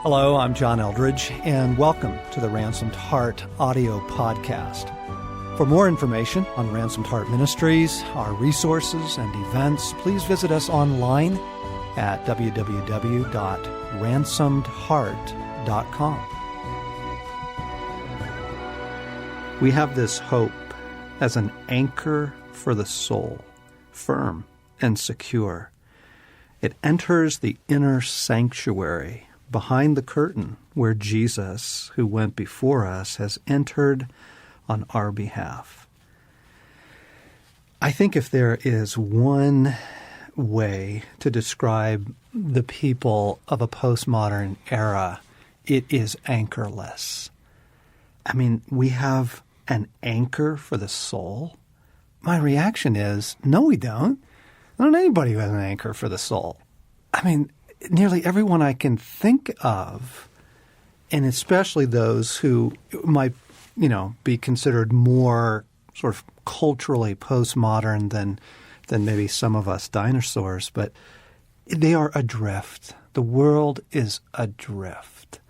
Hello, I'm John Eldredge, and welcome to the Ransomed Heart audio podcast. For more information on Ransomed Heart Ministries, our resources and events, please visit us online at www.ransomedheart.com. We have this hope as an anchor for the soul, firm and secure. It enters the inner sanctuary behind the curtain where Jesus, who went before us, has entered on our behalf. I think if there is one way to describe the people of a postmodern era, it is anchorless. I mean, we have an anchor for the soul. My reaction is, no, we don't. I don't know anybody who has an anchor for the soul. I mean, nearly everyone I can think of, and especially those who might, be considered more sort of culturally postmodern than maybe some of us dinosaurs, but they are adrift. The world is adrift.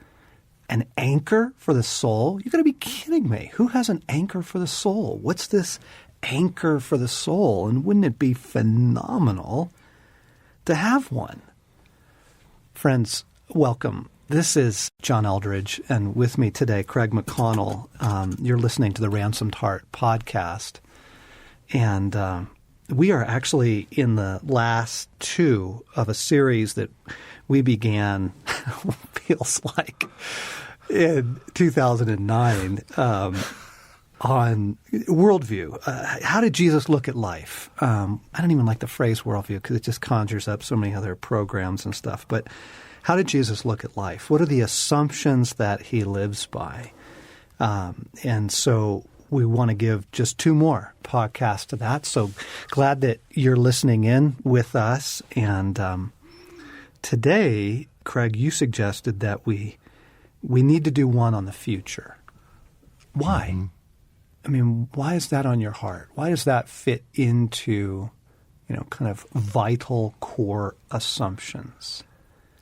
An anchor for the soul? You've got to be kidding me. Who has an anchor for the soul? What's this anchor for the soul? And wouldn't it be phenomenal to have one? Friends, welcome. This is John Eldredge, and with me today, Craig McConnell. You're listening to the Ransomed Heart podcast, and we are actually in the last two of a series that we began, feels like, in 2009 on worldview. How did Jesus look at life? I don't even like the phrase worldview because it just conjures up so many other programs and stuff. But how did Jesus look at life? What are the assumptions that he lives by? And so we want to give just two more podcasts to that. So glad that you're listening in with us. And today, Craig, you suggested that we need to do one on the future. Why? Mm-hmm. I mean, why is that on your heart? Why does that fit into, kind of vital core assumptions?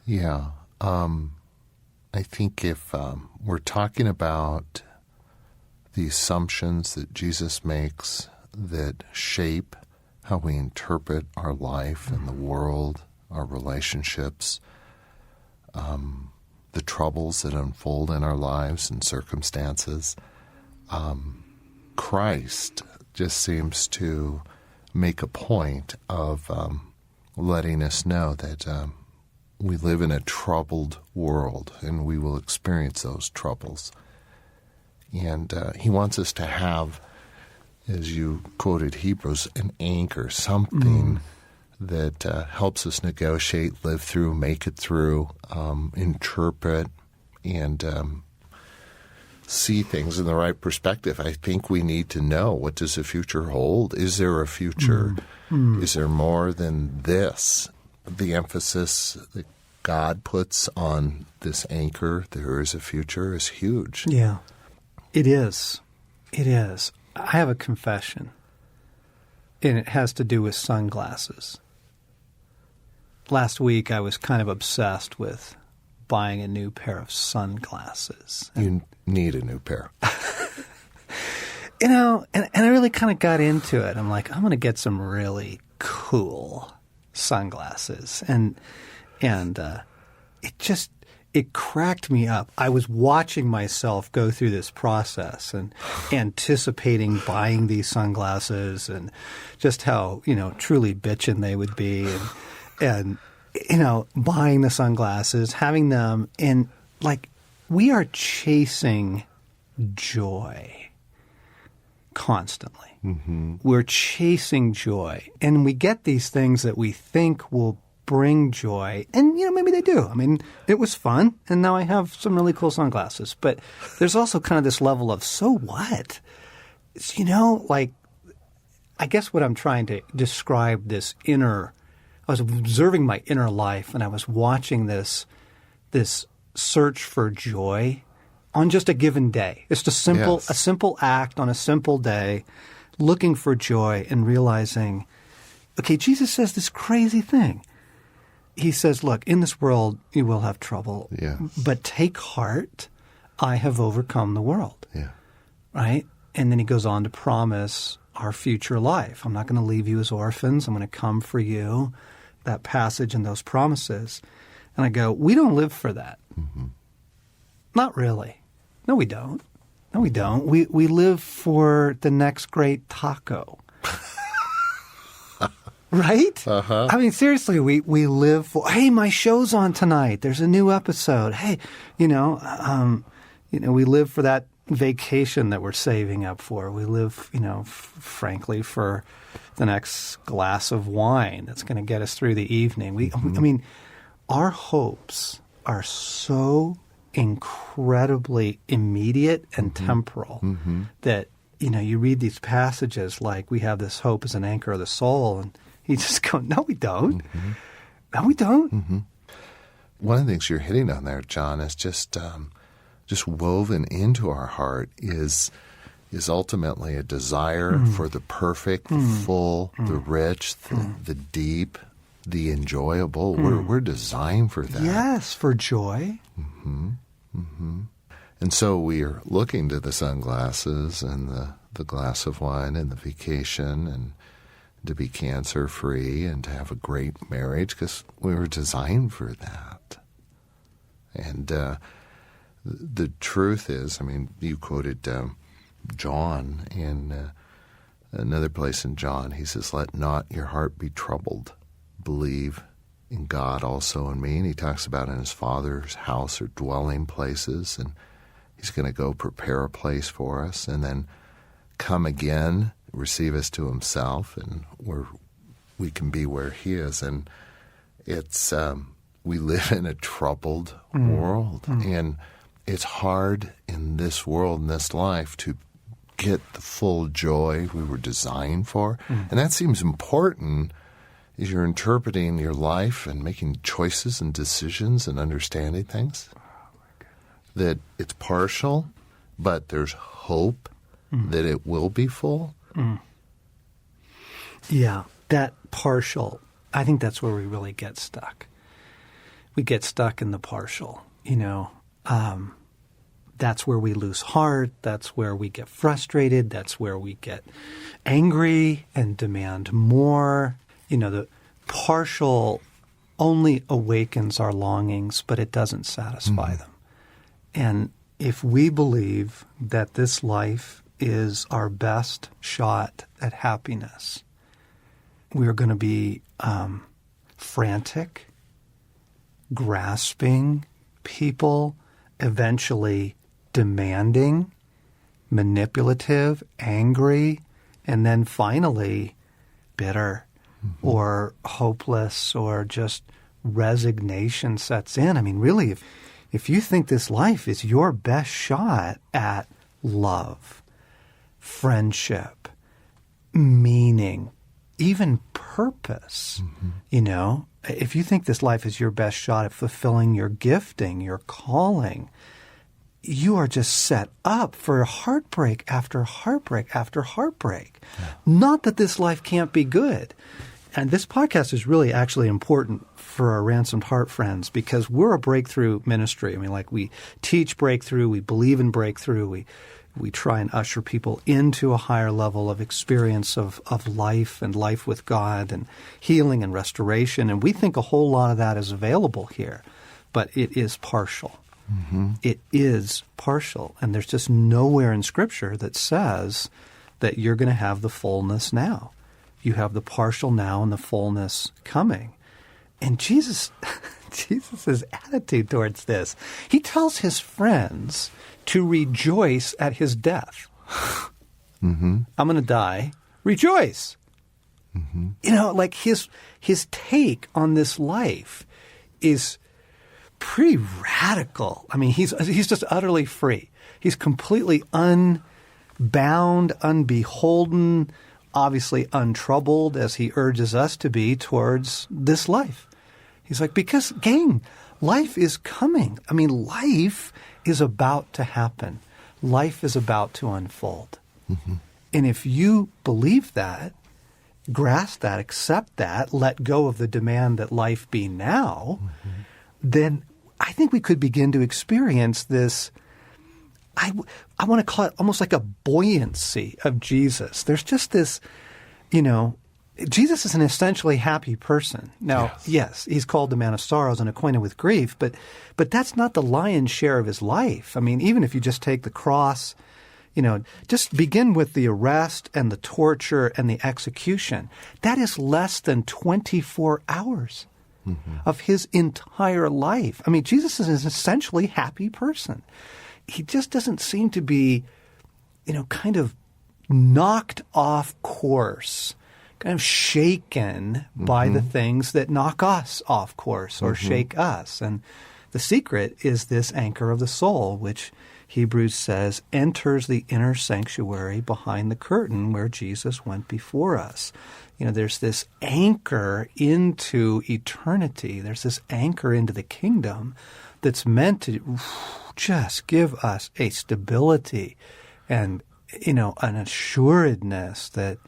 Yeah. I think if we're talking about the assumptions that Jesus makes that shape how we interpret our life and the world, our relationships, the troubles that unfold in our lives and circumstances, Christ just seems to make a point of letting us know that we live in a troubled world and we will experience those troubles. And he wants us to have, as you quoted Hebrews, an anchor, something that helps us negotiate, live through, make it through, interpret, and see things in the right perspective. I think we need to know, what does the future hold? Is there a future? Is there more than this? The emphasis that God puts on this anchor, there is a future, is huge. Yeah, it is. It is. I have a confession, and it has to do with sunglasses. Last week, I was kind of obsessed with buying a new pair of sunglasses. You need a new pair. And I really kind of got into it. I'm like, I'm going to get some really cool sunglasses. And it cracked me up. I was watching myself go through this process and anticipating buying these sunglasses and just how, truly bitchin' they would be and buying the sunglasses, having them, and like we are chasing joy constantly. Mm-hmm. We're chasing joy, and we get these things that we think will bring joy, and maybe they do. I mean, it was fun, and now I have some really cool sunglasses. But there's also kind of this level of, so what? It's, I guess what I'm trying to describe this inner. I was observing my inner life, and I was watching this search for joy on just a given day. It's just a simple act on a simple day, looking for joy and realizing, okay, Jesus says this crazy thing. he says, look, in this world you will have trouble, Yes. but take heart, I have overcome the world, Yeah. right? And then he goes on to promise our future life. I'm not going to leave you as orphans. I'm going to come for you, that passage and those promises. And I go, we don't live for that. Mm-hmm. Not really. No, we don't. No, we don't. We live for the next great taco. Right? Uh-huh. I mean, seriously, we live for, hey, my show's on tonight. There's a new episode. Hey, we live for that vacation that we're saving up for. We live, frankly, for the next glass of wine that's going to get us through the evening. I mean, our hopes are so incredibly immediate and temporal that, you read these passages like we have this hope as an anchor of the soul, and you just go, no, we don't. No, we don't. One of the things you're hitting on there, John, is just woven into our heart is ultimately a desire for the perfect, the full, the rich, the deep, the enjoyable. We're designed for that. Yes, for joy. And so we are looking to the sunglasses and the glass of wine and the vacation and to be cancer-free and to have a great marriage because we were designed for that. And the truth is, I mean, you quoted John in another place in John. He says, let not your heart be troubled. Believe in God also in me. And he talks about in his Father's house or dwelling places, and he's going to go prepare a place for us and then come again, receive us to himself, and we can be where he is. And it's we live in a troubled world, and it's hard in this world, in this life, to get the full joy we were designed for. And that seems important as you're interpreting your life and making choices and decisions and understanding things, that it's partial, but there's hope that it will be full. Yeah, that partial, I think that's where we really get stuck. We get stuck in the partial, that's where we lose heart. That's where we get frustrated. That's where we get angry and demand more. The partial only awakens our longings, but it doesn't satisfy them. And if we believe that this life is our best shot at happiness, we are going to be frantic, grasping people, eventually demanding, manipulative, angry, and then finally bitter or hopeless, or just resignation sets in. I mean, really, if you think this life is your best shot at love, friendship, meaning, even purpose, if you think this life is your best shot at fulfilling your gifting, your calling, you are just set up for heartbreak after heartbreak after heartbreak. Yeah. Not that this life can't be good. And this podcast is really actually important for our Ransomed Heart friends because we're a breakthrough ministry. I mean, like, we teach breakthrough, we believe in breakthrough, we try and usher people into a higher level of experience of life and life with God and healing and restoration. And we think a whole lot of that is available here, but it is partial. It is partial. And there's just nowhere in Scripture that says that you're going to have the fullness now. You have the partial now and the fullness coming. And Jesus' attitude towards this, he tells his friends to rejoice at his death. I'm going to die. Rejoice. Like his take on this life is pretty radical. I mean, he's just utterly free. He's completely unbound, unbeholden, obviously untroubled, as he urges us to be towards this life. He's like, because, gang, life is coming. I mean, life is about to happen. Life is about to unfold. And if you believe that, grasp that, accept that, let go of the demand that life be now, then I think we could begin to experience this, I want to call it almost like a buoyancy of Jesus. There's just this, Jesus is an essentially happy person. Now, yes, he's called the man of sorrows and acquainted with grief, but that's not the lion's share of his life. I mean, even if you just take the cross, just begin with the arrest and the torture and the execution. That is less than 24 hours of his entire life. I mean, Jesus is an essentially happy person. He just doesn't seem to be, kind of knocked off course, kind of shaken by the things that knock us off course or shake us. And the secret is this anchor of the soul, which Hebrews says enters the inner sanctuary behind the curtain where Jesus went before us. There's this anchor into eternity. There's this anchor into the kingdom that's meant to just give us a stability and, an assuredness that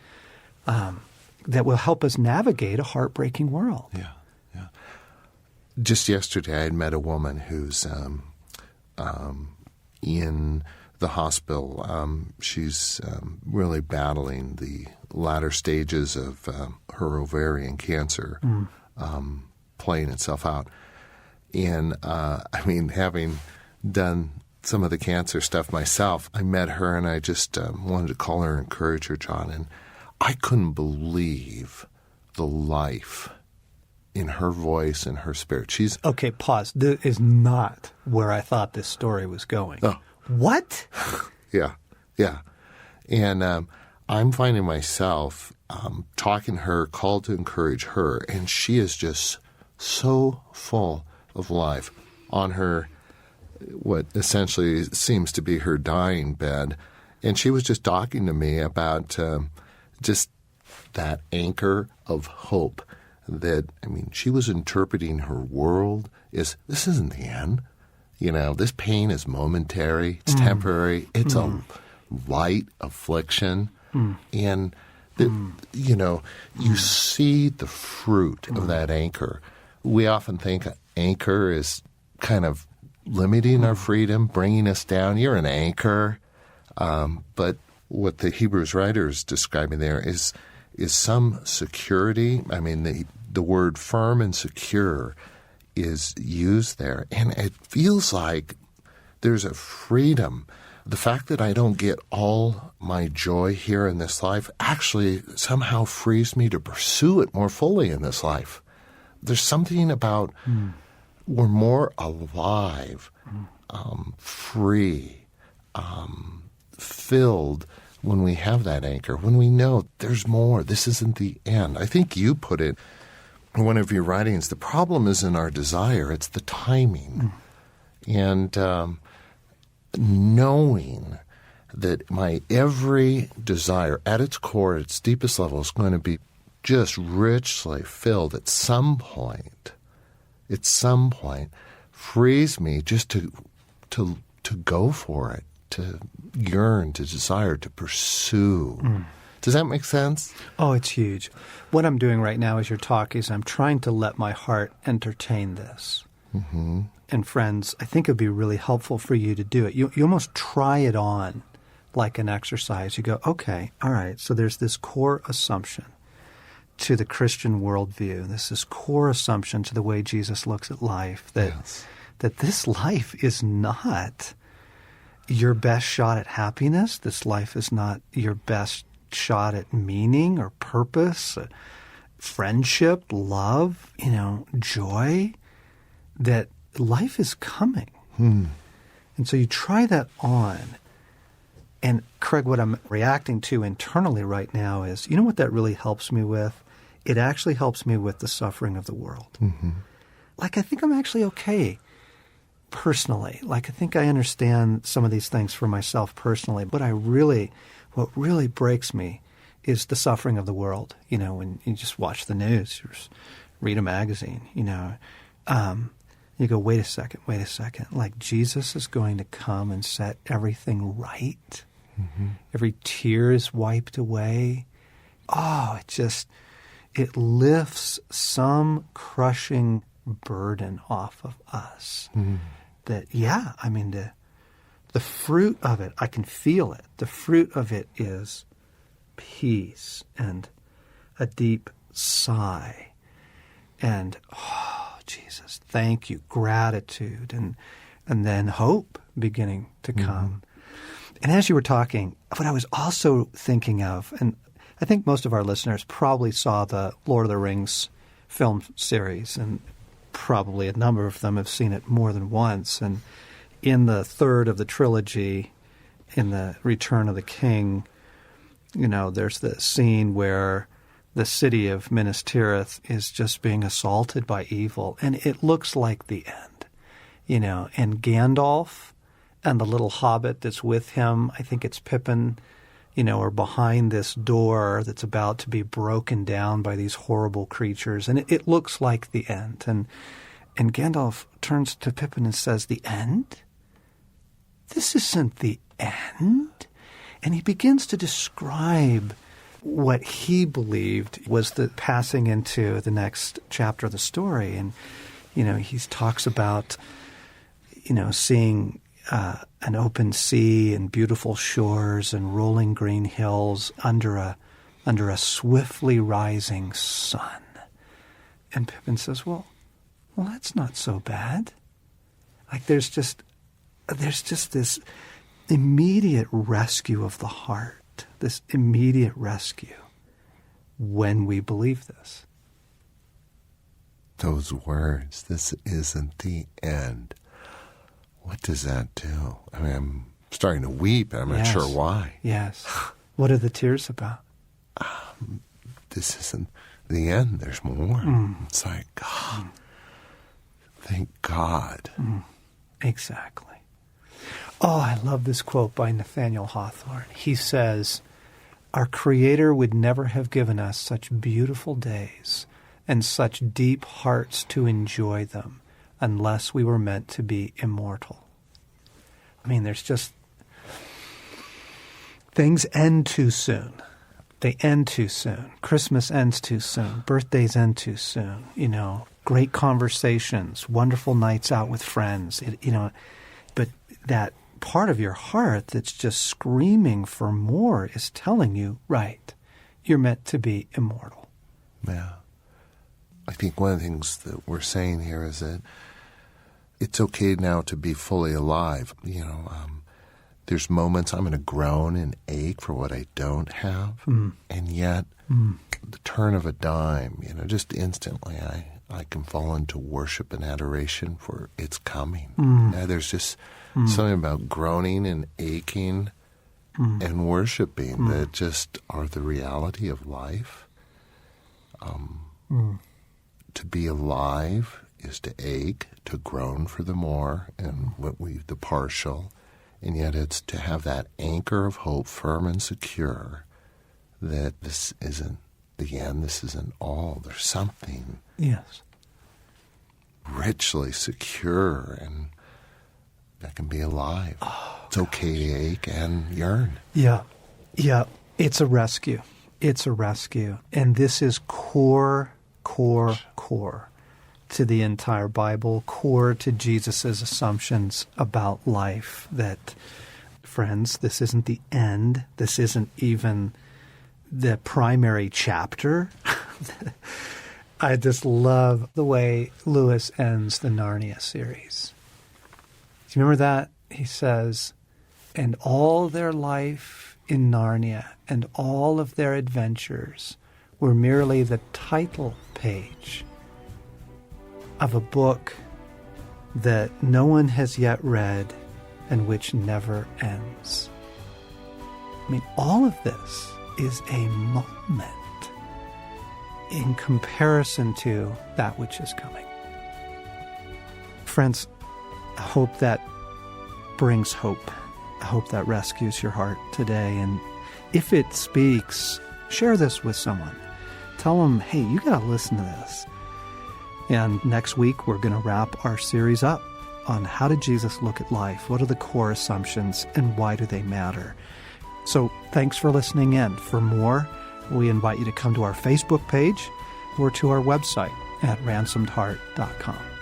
that will help us navigate a heartbreaking world. Yeah. Just yesterday, I had met a woman who's in the hospital. She's really battling the latter stages of her ovarian cancer playing itself out. And, having done some of the cancer stuff myself, I met her and I just wanted to call her and encourage her, John. And I couldn't believe the life in her voice and her spirit. She's okay. Pause. This is not where I thought this story was going. Oh. What? Yeah. And I'm finding myself talking to her, called to encourage her, and she is just so full of life on her, what essentially seems to be her dying bed. And she was just talking to me about just that anchor of hope that, she was interpreting her world as this isn't the end. This pain is momentary. It's temporary. It's a light affliction. And, you see the fruit of that anchor. We often think anchor is kind of limiting our freedom, bringing us down. You're an anchor. But what the Hebrews writer is describing there is some security. The word firm and secure is used there. And it feels like there's a freedom. The fact that I don't get all my joy here in this life actually somehow frees me to pursue it more fully in this life. There's something about we're more alive, free, filled when we have that anchor, when we know there's more. This isn't the end. I think you put it in one of your writings, the problem isn't our desire, it's the timing. And knowing that my every desire at its core, at its deepest level, is going to be just richly filled at some point, frees me just to go for it, to yearn, to desire, to pursue. Does that make sense? Oh, it's huge. What I'm doing right now as you're talking is I'm trying to let my heart entertain this. And friends, I think it would be really helpful for you to do it. You almost try it on like an exercise. You go, okay, all right, so there's this core assumption to the Christian worldview. This is core assumption to the way Jesus looks at life, that this life is not your best shot at happiness. This life is not your best shot at meaning or purpose, friendship, love, joy, that life is coming. And so you try that on. And Craig, what I'm reacting to internally right now is, you know what that really helps me with? It actually helps me with the suffering of the world. Like, I think I'm actually okay personally. Like, I think I understand some of these things for myself personally. But what really breaks me is the suffering of the world. When you just watch the news, you just read a magazine, you go, wait a second. Like, Jesus is going to come and set everything right. Every tear is wiped away. it lifts some crushing burden off of us. That, the fruit of it, I can feel it. The fruit of it is peace and a deep sigh. And, Jesus, thank you, gratitude, and then hope beginning to come. And as you were talking, what I was also thinking of, and I think most of our listeners probably saw the Lord of the Rings film series, and probably a number of them have seen it more than once. And in the third of the trilogy, in the Return of the King, there's the scene where the city of Minas Tirith is just being assaulted by evil, and it looks like the end, and Gandalf and the little hobbit that's with him, I think it's Pippin, are behind this door that's about to be broken down by these horrible creatures, and it looks like the end. And Gandalf turns to Pippin and says, "The end? This isn't the end." And he begins to describe what he believed was the passing into the next chapter of the story. And, he talks about, seeing an open sea and beautiful shores and rolling green hills under a swiftly rising sun. And Pippin says, well, that's not so bad. Like there's just this immediate rescue of the heart, this immediate rescue when we believe this. Those words, this isn't the end. What does that do? I mean, I'm starting to weep. I'm not sure why. Yes. What are the tears about? This isn't the end. There's more. It's like, God, thank God. Exactly. Oh, I love this quote by Nathaniel Hawthorne. He says, "Our Creator would never have given us such beautiful days and such deep hearts to enjoy them unless we were meant to be immortal." I mean, there's just... things end too soon. They end too soon. Christmas ends too soon. Birthdays end too soon. Great conversations, wonderful nights out with friends. But that part of your heart that's just screaming for more is telling you, right, you're meant to be immortal. Yeah. I think one of the things that we're saying here is that it's okay now to be fully alive. There's moments I'm going to groan and ache for what I don't have, and yet the turn of a dime, just instantly I can fall into worship and adoration for its coming. There's just something about groaning and aching and worshiping that just are the reality of life. To be alive is to ache, to groan for the more and the partial, and yet it's to have that anchor of hope firm and secure that this isn't the end, this isn't all. There's something richly secure and that can be alive. It's okay to ache and yearn. Yeah. It's a rescue. It's a rescue. And this is core to the entire Bible, core to Jesus' assumptions about life, that, friends, this isn't the end. This isn't even the primary chapter. I just love the way Lewis ends the Narnia series. Do you remember that? He says, "And all their life in Narnia and all of their adventures were merely the title page of a book that no one has yet read and which never ends." I mean, all of this is a moment in comparison to that which is coming. Friends, I hope that brings hope. I hope that rescues your heart today. And if it speaks, share this with someone. Tell them, hey, you got to listen to this. And next week, we're going to wrap our series up on how did Jesus look at life? What are the core assumptions and why do they matter? So thanks for listening in. For more, we invite you to come to our Facebook page or to our website at ransomedheart.com.